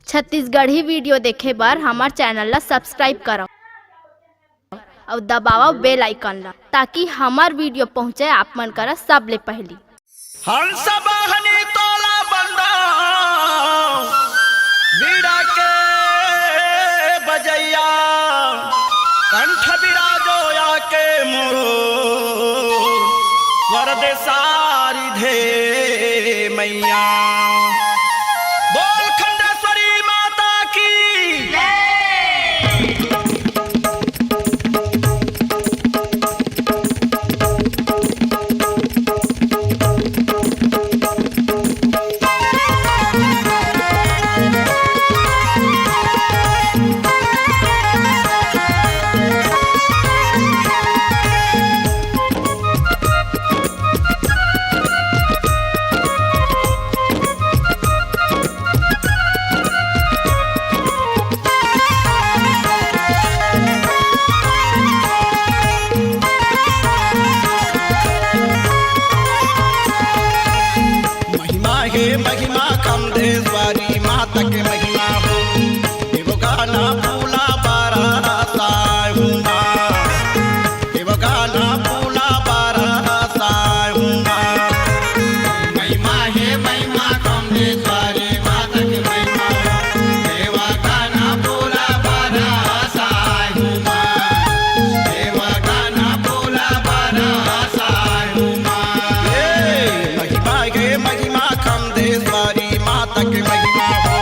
Chhattisgarhi video देखे बर हमार चैनल ला सब्सक्राइब करो और दबाओ बेल आइकन ला ताकि हमार वीडियो पहुँचे आप मन करा सबले पहली। हंस बहनी तोला बंदा बीड़ा के बजैया कंठ बिराजो आके मोर वरद सारी धे मैया बोल खंडेश्वरी माता की महिमा खंडेश्वरी माता के महिमा हो एवो गाना फूला बारा साहुमा एवो गाना फूला बारा साहुमा महिमा है महिमा खंडेश्वरी माता के महिमा एवो गाना फूला बारा साहुमा एवो गाना फूला बारा साहुमा महिमा है महिमा खंडेश्वरी माता के महिमा हो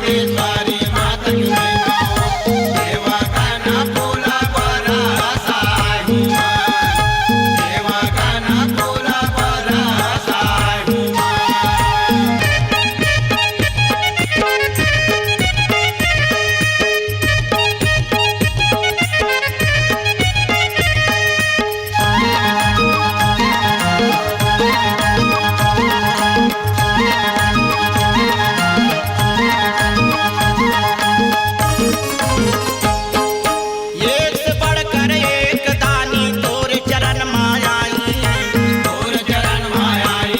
खंडेश्वरी माता की महिमा हो देवा गाना फूला बरसा देवा गाना फूला बरसा एक से बढ़कर एक दानी तोर चरण मायाई तोर चरण मायाई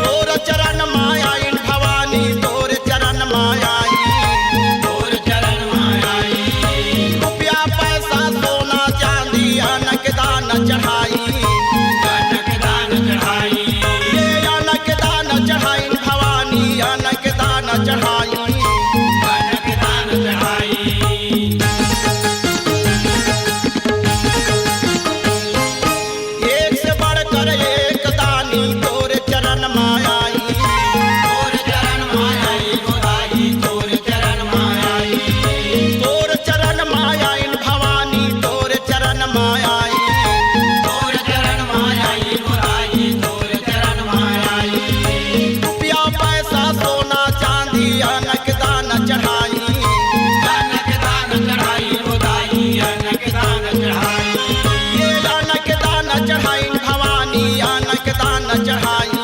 तोर चरण मायाई भवानी तोर चरण मायाई तोर चरण मायाई रुपया पैसा सोना चांदी अनक दान चढ़ाई अनक दान चढ़ाई ये अनक दान चढ़ाई भवानी अनक दान चढ़ाई अनक दान चढ़ाई एक से बढ़कर एक दानी तोर चरण मायाई तोर चरण मायाई गोदाई तोर चरण मायाई तोर चरण मायाई भवानी तोर चरण मायाई तोर चरण मायाई गोदाई तोर चरण मायाई रुपया पैसा सोना चांदी अनक दान चढ़ाई अनक दान चढ़ाई गोदाई अनक दान चढ़ाई ये अनक दान चढ़ाई भवानी अनक दान चढ़ाई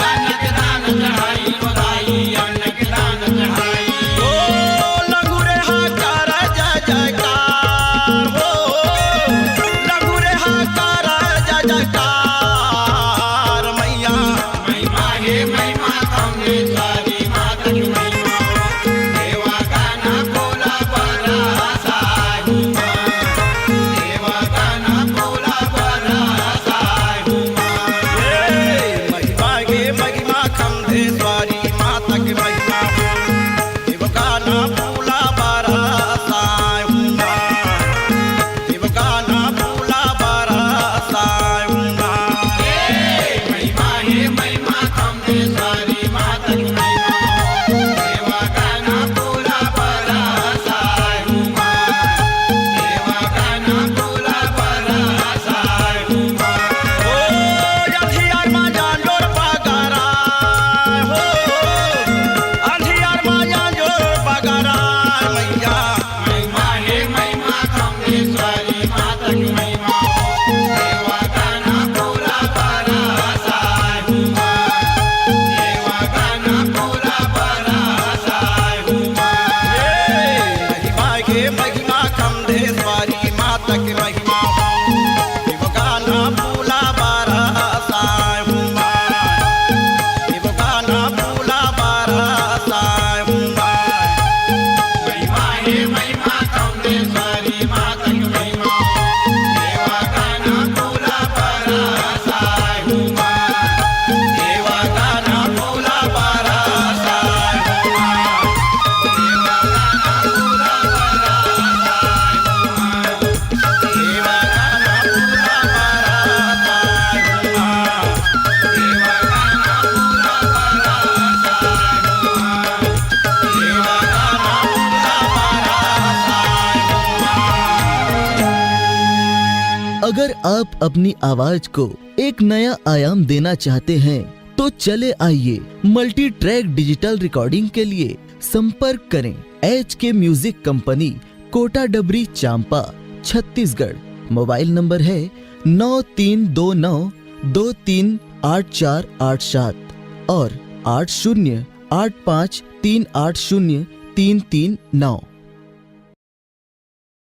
अनक दान चढ़ाई गोदाई अनक दान चढ़ाई ओ लघुरे हाकार जय जयकार हो लघुरे हाकार जय जयकार मैया महिमा हे महिमा खंडेश्वरी माता की महिमा हो देवा गाना फूला बरसा देवा गाना फूला बरसा महिमा गे महिमा खंडेश्वरी माता की महिमा हो देव गाना फूला बरसा देव गाना फूला बरसा महिमा हे महिमा खंडेश्वरी माता की महिमा हो देवा गाना फूला बरसा देवा गाना फूला बरसा ओ अंधियार मा जानोर पगरा हो अंधियार मा जानोर पगरा मैया महिमा हे महिमा खंडेश्वरी माता की महिमा हो देवा गाना फूला बरसा देवा गाना फूला बरसा महिमा हे महिमा खंडेश्वरी माता की महिमा हो देव गाना फूला बरसा देव गाना फूला बरसा महिमा हे महिमा खंडेश्वरी माता की महिमा हो देवा गाना फूला बरसा देवा गाना फूला बरसा देवा गाना फूला देवा गाना फूला देवा गाना फूला देवा गाना फूला अगर आप अपनी आवाज को एक नया आयाम देना चाहते हैं तो चले आइए मल्टी ट्रैक डिजिटल रिकॉर्डिंग के लिए संपर्क करें HK म्यूजिक कंपनी, कोटा डबरी, चांपा, छत्तीसगढ़। मोबाइल नंबर है 9329238487 और 8085380339।